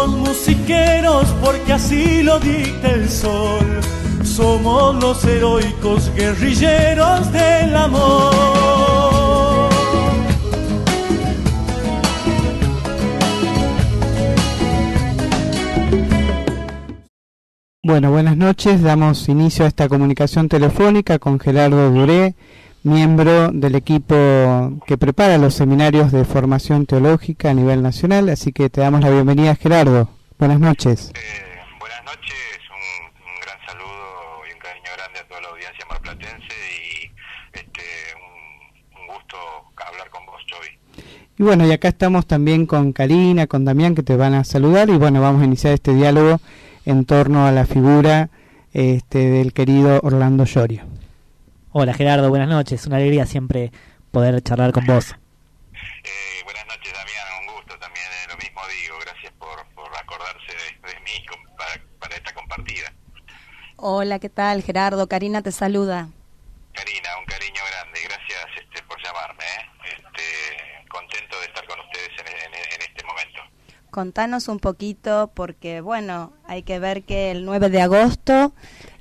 Somos musiqueros porque así lo dicta el sol. Somos los heroicos guerrilleros del amor. Bueno, buenas noches. Damos inicio a esta comunicación telefónica con Gerardo Duré, miembro del equipo que prepara los seminarios de formación teológica a nivel nacional. Así que te damos la bienvenida, Gerardo. Buenas noches. Buenas noches, un gran saludo y un cariño grande a toda la audiencia marplatense y un gusto hablar con vos, Joey. Y bueno, y acá estamos también con Karina, con Damián, que te van a saludar, y bueno, vamos a iniciar este diálogo en torno a la figura del querido Orlando Llorio. Hola Gerardo, buenas noches, una alegría siempre poder charlar con vos. Buenas noches Damián, un gusto también, lo mismo digo, gracias por acordarse de mí para esta compartida. Hola, ¿qué tal Gerardo? Karina te saluda. Karina, un cariño grande, gracias por llamarme, contento de estar con ustedes en este momento. Contanos un poquito, porque bueno, hay que ver que el 9 de agosto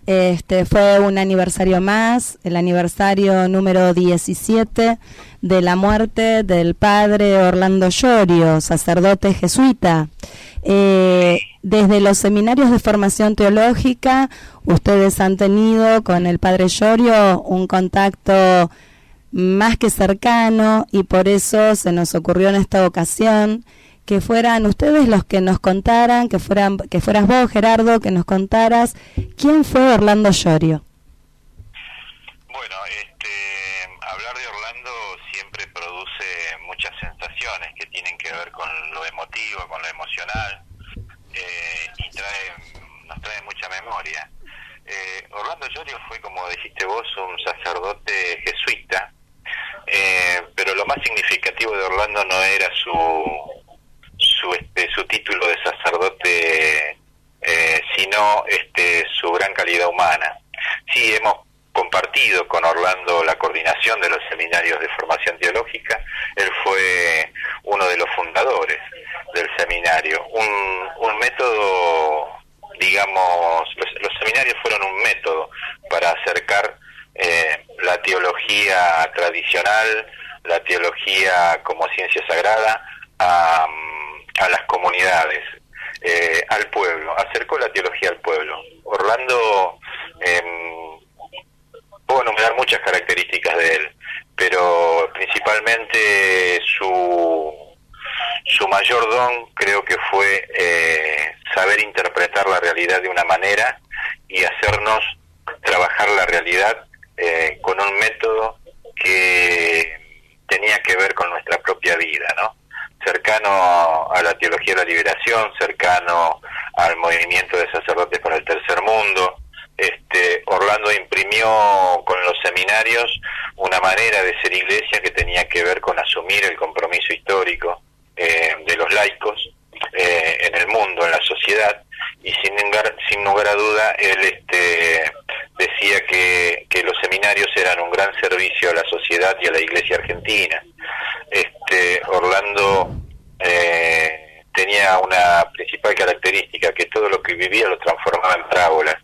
fue un aniversario más, el aniversario número 17 de la muerte del padre Orlando Llorio, sacerdote jesuita. Desde los seminarios de formación teológica, ustedes han tenido con el padre Llorio un contacto más que cercano, y por eso se nos ocurrió en esta ocasión que fueran ustedes los que nos contaran, que fueras vos, Gerardo, que nos contaras quién fue Orlando Llorio. Bueno, hablar de Orlando siempre produce muchas sensaciones que tienen que ver con lo emotivo, con lo emocional, y nos trae mucha memoria. Orlando Llorio fue, como dijiste vos, un sacerdote jesuita, pero lo más significativo de Orlando no era su título de sacerdote, sino su gran calidad humana. Sí, hemos compartido con Orlando la coordinación de los seminarios de formación teológica. Él fue uno de los fundadores del seminario. Un método, digamos, los seminarios fueron un método para acercar la teología tradicional, la teología como ciencia sagrada a las comunidades, al pueblo, acercó la teología al pueblo. Orlando, puedo enumerar muchas características de él, pero principalmente su mayor don creo que fue saber interpretar la realidad de una manera y hacernos trabajar la realidad con un método que tenía que ver con nuestra propia vida, ¿no? Cercano a la teología de la liberación, cercano al movimiento de sacerdotes para el tercer mundo. Orlando imprimió con los seminarios una manera de ser iglesia que tenía que ver con asumir el compromiso histórico de los laicos en el mundo, en la sociedad, y sin lugar a duda él decía que los seminarios eran un gran servicio a la sociedad y a la iglesia argentina. Orlando tenía una principal característica, que todo lo que vivía lo transformaba en parábolas,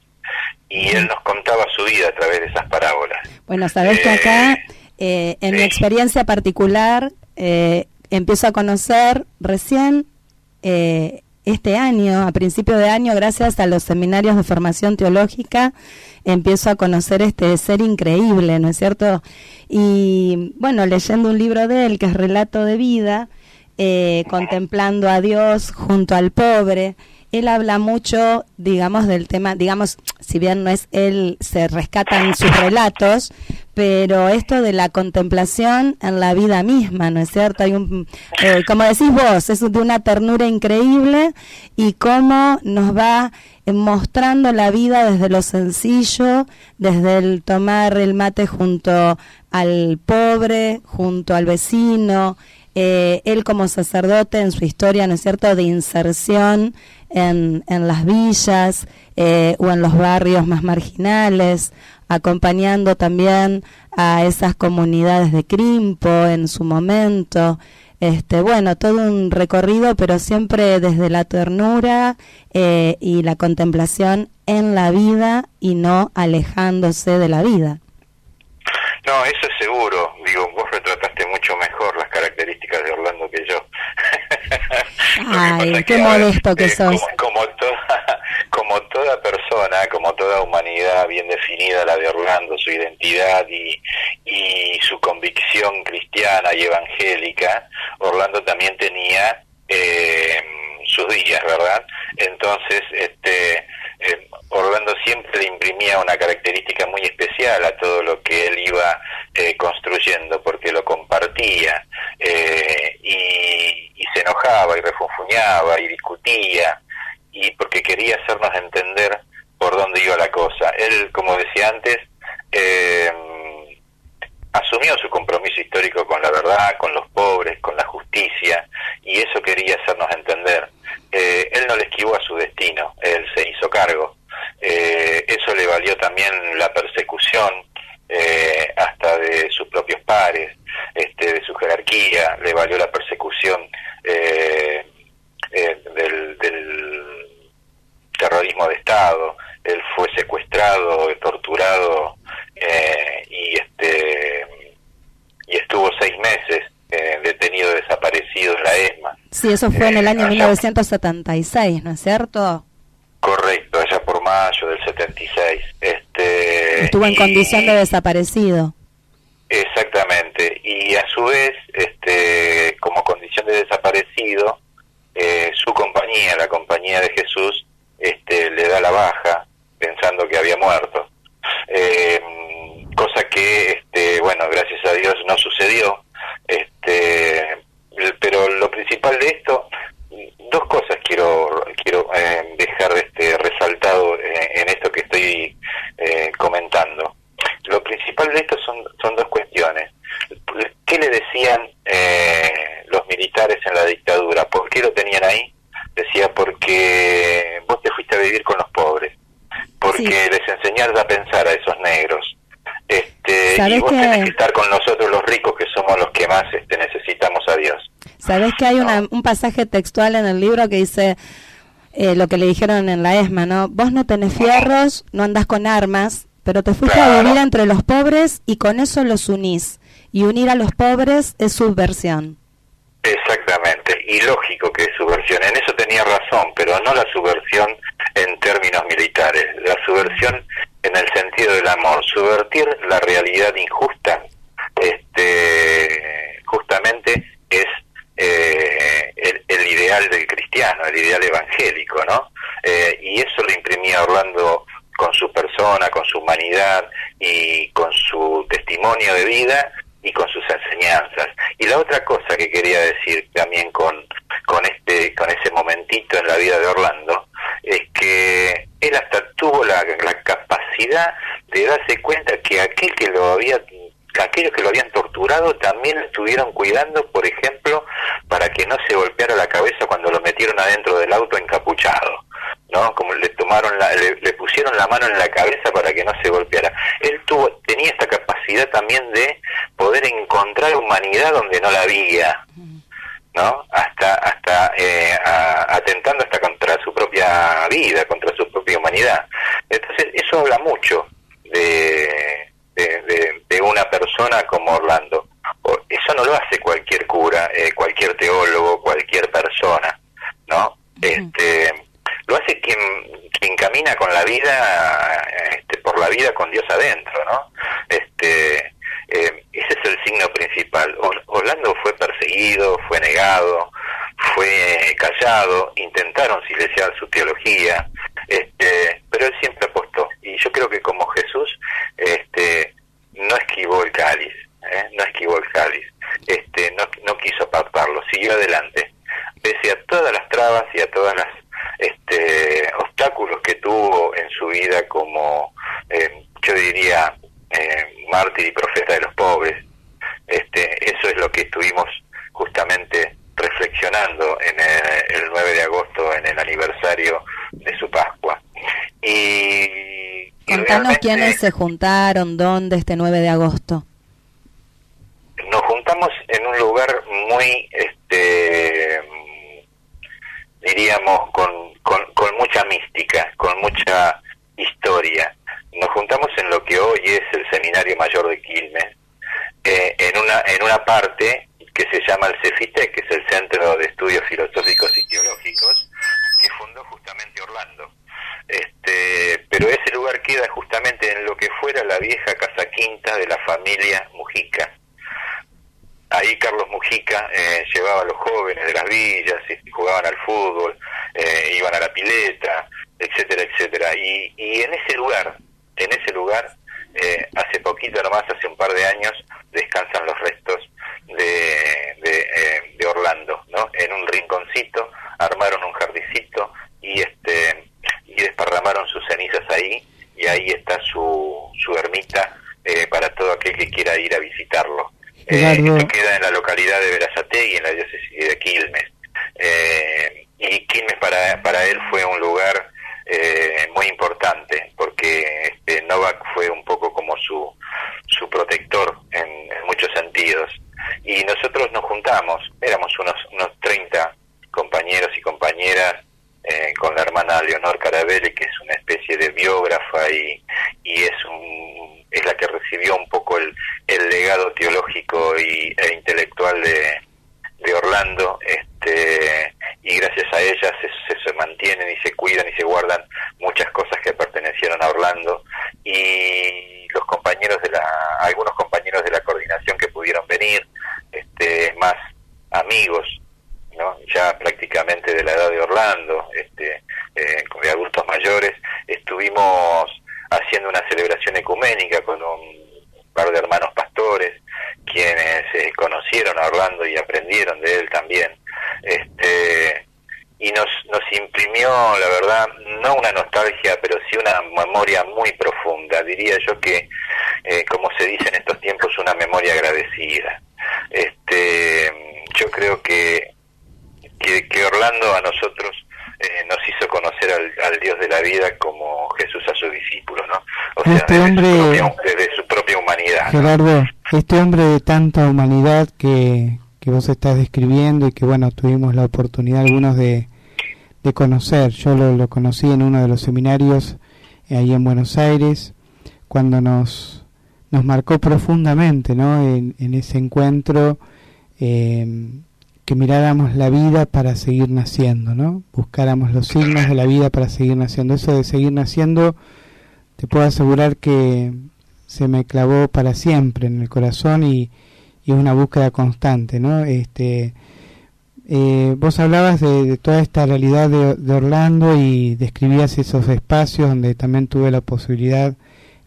y él nos contaba su vida a través de esas parábolas. Bueno, sabés que acá, en mi experiencia particular, empiezo a conocer recién este año, a principio de año, gracias a los seminarios de formación teológica, empiezo a conocer este ser increíble, ¿no es cierto? Y bueno, leyendo un libro de él que es Relato de Vida, contemplando a Dios junto al pobre, él habla mucho, digamos, del tema, digamos, si bien no es él, se rescatan sus relatos, pero esto de la contemplación en la vida misma, ¿no es cierto? Hay como decís vos, es de una ternura increíble, y cómo nos va mostrando la vida desde lo sencillo, desde el tomar el mate junto al pobre, junto al vecino, él como sacerdote en su historia, ¿no es cierto?, de inserción en las villas o en los barrios más marginales, acompañando también a esas comunidades de Crimpo en su momento, Bueno, todo un recorrido, pero siempre desde la ternura y la contemplación en la vida y no alejándose de la vida. No, eso es seguro. Digo, vos retrataste mucho mejor las características de Orlando que yo. Ay, qué modesto que sos. Como toda persona, como toda humanidad bien definida, la de Orlando, su identidad y su convicción cristiana y evangélica, Orlando también tenía sus días, ¿verdad? Entonces, Orlando siempre le imprimía una característica muy especial a todo lo que él iba construyendo, porque lo compartía y se enojaba y refunfuñaba y discutía, y porque quería hacernos entender por dónde iba la cosa. Él, como decía antes, asumió su compromiso histórico con la verdad, con los pobres, con la justicia, y eso quería hacernos entender. Él no le esquivó a su destino, él se hizo cargo. Eso le valió también la persecución hasta de sus propios pares, de su jerarquía, le valió la persecución del terrorismo de Estado. Él fue secuestrado, torturado y estuvo 6 meses detenido, desaparecido en la ESMA. Sí, eso fue en el año 1976, ¿no es cierto? Correcto, allá por mayo del 76. Estuvo en condición de desaparecido. Exactamente, y a su vez, como condición de desaparecido, su compañía, la Compañía de Jesús, le da la baja, pensando que había muerto. Cosa que, bueno, gracias a Dios no sucedió. Pero lo principal de esto, dos cosas quiero dejar resaltado en esto que estoy comentando. Lo principal de esto son dos cuestiones. ¿Qué le decían los militares en la dictadura? ¿Por qué lo tenían ahí? Decía, porque vos te fuiste a vivir con los pobres, porque sí, les enseñás a pensar a esos negros, y vos que tenés que estar con nosotros los ricos, que somos los que más necesitamos a Dios. ¿Sabés que hay un pasaje textual en el libro que dice lo que le dijeron en la ESMA, ¿no? Vos no tenés fierros, no andás con armas, pero te fuiste a vivir entre los pobres y con eso los unís. Y unir a los pobres es subversión. Exactamente, y lógico que es subversión. En eso tenía razón, pero no la subversión en términos militares, la subversión en el sentido del amor, subvertir la realidad injusta, justamente es el ideal del cristiano, el ideal evangélico, ¿no? Y eso lo imprimía Orlando con su persona, con su humanidad y con su testimonio de vida y con sus enseñanzas. Y la otra cosa que quería decir también con ese momentito en la vida de Orlando es que él hasta tuvo la capacidad de darse cuenta que aquellos que lo habían torturado también lo estuvieron cuidando, por ejemplo, para que no se golpeara la cabeza cuando lo metieron adentro del auto encapuchado, ¿no? Como le pusieron la mano en la cabeza para que no se golpeara. Él tenía esta capacidad también de poder encontrar humanidad donde no la había, ¿no? Atentando hasta contra su propia vida, contra su propia humanidad. Entonces eso habla mucho de una persona como Orlando. Eso no lo hace cualquier cura, cualquier teólogo, cualquier persona, ¿no? Lo hace quien camina con la vida, por la vida con Dios adentro, ¿no? Ese es el signo principal. Orlando fue perseguido, fue negado, fue callado, intentaron silenciar su teología, pero él siempre apostó. Y yo creo que como Jesús, no esquivó el cáliz, no quiso apartarlo, siguió adelante, pese a todas las trabas y a todas las obstáculos que tuvo en su vida como, yo diría, mártir y profeta de los pobres. Eso es lo que estuvimos justamente reflexionando en el 9 de agosto, en el aniversario de su Pascua. Y contanos quiénes se juntaron, dónde, este 9 de agosto. Nos juntamos juntamos en un lugar muy, diríamos, con mucha mística, con mucha historia. Nos juntamos en lo que hoy es el Seminario Mayor de Quilmes, en una parte que se llama el CEFITEC, que es el Centro de Estudios Filosóficos y Teológicos, que fundó justamente Orlando. Pero ese lugar queda justamente en lo que fuera la vieja casa quinta de la familia Mujica. Ahí Carlos Mujica llevaba a los jóvenes de las villas, y jugaban al fútbol, iban a la pileta, etcétera, etcétera. Y en ese lugar, hace poquito nomás, hace un par de años, descansan los restos de Orlando, ¿no? En un rinconcito armaron un jardincito y desparramaron sus cenizas ahí, y ahí está su ermita para todo aquel que quiera ir a visitarlo. Esto queda en la localidad de Berazategui, en la diócesis de Quilmes. Y Quilmes para él fue un lugar muy importante, porque Novak fue un poco como su protector en muchos sentidos. Y nosotros nos juntamos, éramos unos 30 compañeros y compañeras, con la hermana Leonor Carabelli, que es una especie de biógrafa y es la que recibió un poco el legado teológico e intelectual de Orlando, y gracias a ella se mantienen y se cuidan y se guardan muchas cosas que pertenecieron a Orlando, y algunos compañeros de la coordinación que pudieron venir, más amigos, ¿no? Ya prácticamente de la edad de Orlando, de adultos mayores, estuvimos haciendo una celebración ecuménica con un par de hermanos pastores, quienes conocieron a Orlando y aprendieron de él también, y nos imprimió, la verdad, no una nostalgia, pero sí una memoria muy profunda, diría yo que, como se dice en estos tiempos, una memoria agradecida. Yo creo que Orlando a nosotros nos hizo conocer al Dios de la vida como Jesús a sus discípulos, ¿no? O sea, desde su propia humanidad, Gerardo, ¿no? Este hombre de tanta humanidad que vos estás describiendo y que, bueno, tuvimos la oportunidad algunos de conocer. Yo lo conocí en uno de los seminarios ahí en Buenos Aires, cuando nos marcó profundamente, ¿no? En ese encuentro, que miráramos la vida para seguir naciendo, ¿no? Buscáramos los signos de la vida para seguir naciendo. Eso de seguir naciendo, te puedo asegurar que se me clavó para siempre en el corazón, y es una búsqueda constante, ¿no? Vos hablabas de toda esta realidad de Orlando y describías esos espacios donde también tuve la posibilidad,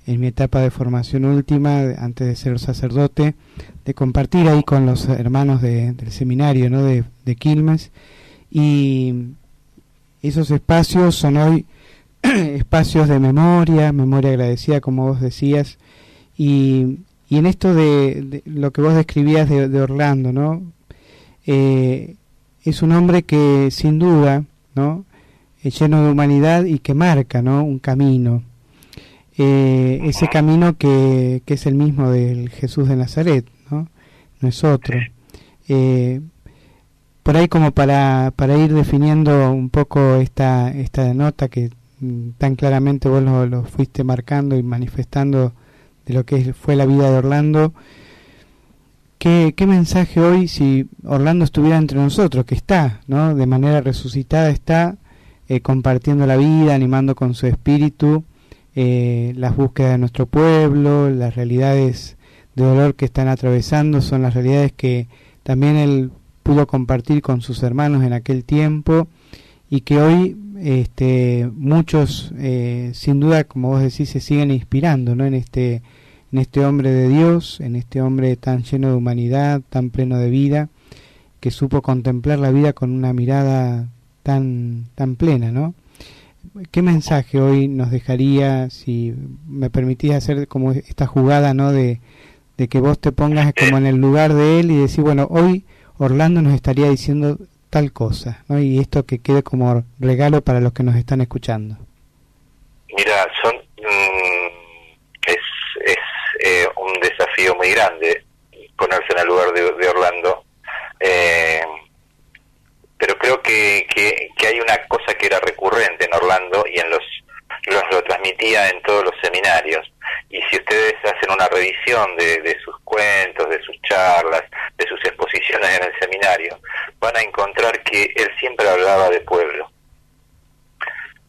en mi etapa de formación última, antes de ser sacerdote, de compartir ahí con los hermanos del seminario, ¿no? de Quilmes, y esos espacios son hoy espacios de memoria agradecida, como vos decías, y en esto de lo que vos describías de Orlando, ¿no? Es un hombre que sin duda, ¿no? Es lleno de humanidad y que marca, ¿no? Un camino. Ese camino que es el mismo del Jesús de Nazaret, ¿no? No es otro. Por ahí, como para ir definiendo un poco esta nota que tan claramente vos lo fuiste marcando y manifestando de lo que fue la vida de Orlando, ¿qué mensaje hoy, si Orlando estuviera entre nosotros, que está, ¿no? De manera resucitada, está compartiendo la vida, animando con su espíritu las búsquedas de nuestro pueblo, las realidades de dolor que están atravesando, son las realidades que también él pudo compartir con sus hermanos en aquel tiempo, y que hoy muchos, sin duda, como vos decís, se siguen inspirando, ¿no? En este hombre de Dios, en este hombre tan lleno de humanidad, tan pleno de vida, que supo contemplar la vida con una mirada tan plena, ¿no? ¿Qué mensaje hoy nos dejaría, si me permitís hacer como esta jugada, ¿no? De que vos te pongas como en el lugar de él y decir, bueno, hoy Orlando nos estaría diciendo tal cosa, ¿no? Y esto que quede como regalo para los que nos están escuchando. Mira, es un desafío muy grande, ponerse en el lugar de Orlando, pero creo que hay una cosa que era recurrente en Orlando y lo transmitía en todos los seminarios. Y si ustedes hacen una revisión de sus cuentos, de sus charlas, de sus exposiciones en el seminario, van a encontrar que él siempre hablaba de pueblo,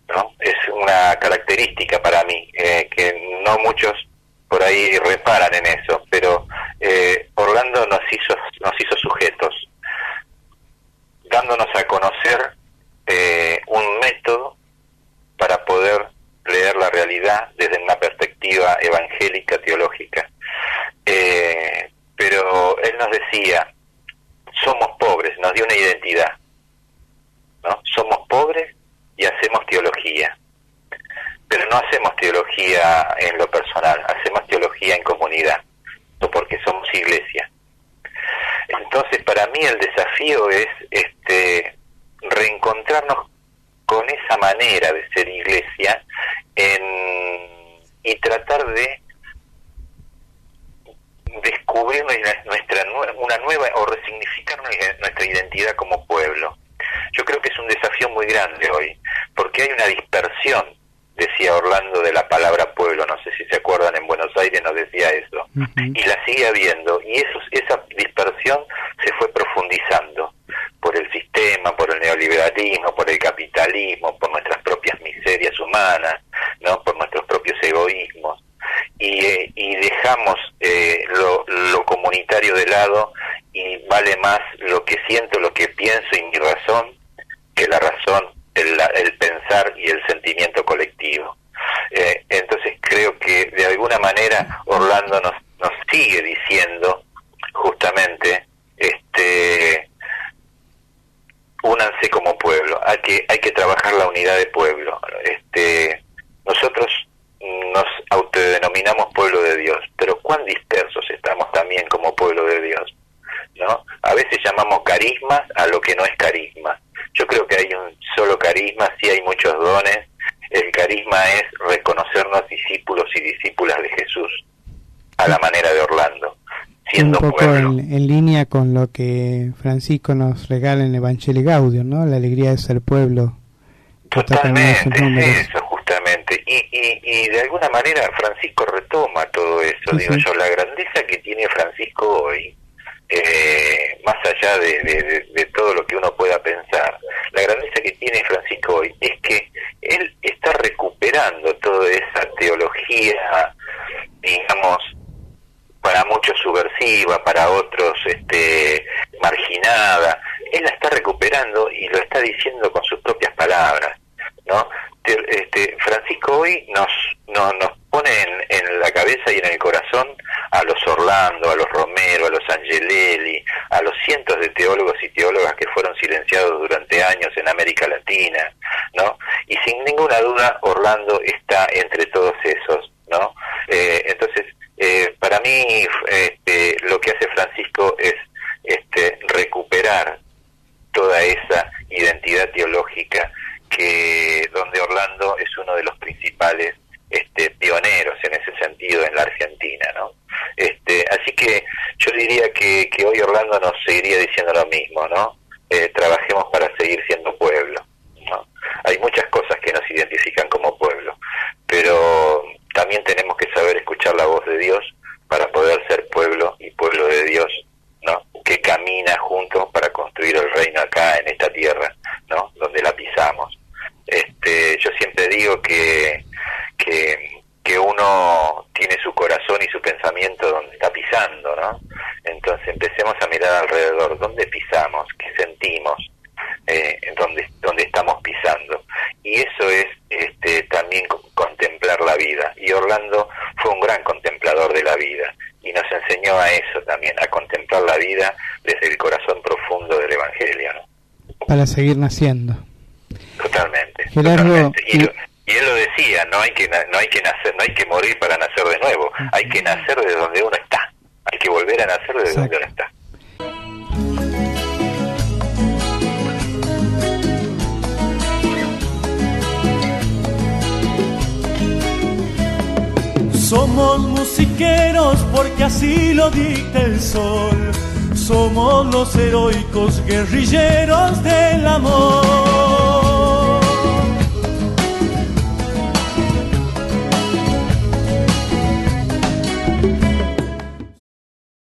¿no? Es una característica para mí, que no muchos por ahí reparan en eso, pero Orlando nos hizo sujetos, dándonos a conocer un método para poder leer la realidad desde una perspectiva evangélica, teológica. Pero él nos decía, somos pobres, nos dio una identidad, ¿no? Somos pobres y hacemos teología, pero no hacemos teología en lo personal, hacemos teología en comunidad, porque somos iglesia. Entonces, para mí el desafío es reencontrarnos con esa manera de ser iglesia y tratar de descubrir una nueva o resignificar nuestra identidad como pueblo. Yo creo que es un desafío muy grande hoy, porque hay una dispersión, decía Orlando, de la palabra pueblo. No sé si se acuerdan, en Buenos Aires nos decía eso, y la sigue habiendo, y esa dispersión se fue profundizando por el sistema, por el neoliberalismo, por el capitalismo, por nuestras propias miserias humanas, ¿no? Por nuestros propios egoísmos, y dejamos lo comunitario de lado, y vale más lo que siento, lo que pienso y mi razón, que la razón, el pensar y el sentimiento colectivo. Entonces creo que de alguna manera Orlando nos sigue diciendo justamente, únanse como pueblo, hay que trabajar la unidad de pueblo. Nosotros nos autodenominamos pueblo de Dios, pero cuán dispersos estamos también como pueblo de Dios, ¿no? A veces llamamos carismas a lo que no es carisma. Yo creo que hay un solo carisma, sí hay muchos dones. El carisma es reconocernos discípulos y discípulas de Jesús, a la manera de Orlando, siendo un poco pueblo. En línea con lo que Francisco nos regala en Evangelii Gaudium, ¿no? La alegría de ser pueblo. Totalmente, es eso justamente. Y de alguna manera Francisco retoma todo eso, sí, digo sí. yo, la grandeza que tiene Francisco hoy, más allá de todo lo que uno pueda pensar, la grandeza que tiene Francisco hoy es que él está recuperando toda esa teología, digamos, para muchos subversiva, para otros marginada. Él la está recuperando y lo está diciendo con sus propias palabras, ¿no? Francisco hoy nos pone en la cabeza y en el corazón a los Orlando, a los Romero, a los Angelelli, a los cientos de teólogos y teólogas que fueron silenciados durante años en América Latina, ¿no? Y sin ninguna duda Orlando está entre todos esos, ¿no? Entonces, para mí lo que hace Francisco es recuperar toda esa identidad teológica donde Orlando es uno de los principales pioneros en ese sentido en la Argentina, ¿no? Así que yo diría que hoy Orlando nos seguiría diciendo lo mismo, ¿no? Trabajemos para seguir siendo pueblo, ¿no? Hay muchas cosas que nos identifican como pueblo, pero también tenemos que saber escuchar la voz de Dios para poder ser pueblo y pueblo de Dios, ¿no? Que camina juntos para construir el reino acá en esta tierra, ¿no? Donde la pisamos. Yo siempre digo que uno tiene su corazón y su pensamiento donde está pisando, ¿no? Entonces empecemos a mirar alrededor, ¿dónde pisamos? ¿Qué sentimos? Donde estamos pisando. Y eso es también contemplar la vida. Y Orlando fue un gran contemplador de la vida y nos enseñó a eso también, a contemplar la vida desde el corazón profundo del Evangelio, ¿no? Para seguir naciendo. Totalmente. Gerardo, totalmente. Y él lo decía, no hay que nacer, no hay que morir para nacer de nuevo, hay que nacer de donde uno está, hay que volver a nacer de donde uno está. Somos Somos musiqueros porque así lo dicta el sol. Somos los heroicos guerrilleros del amor.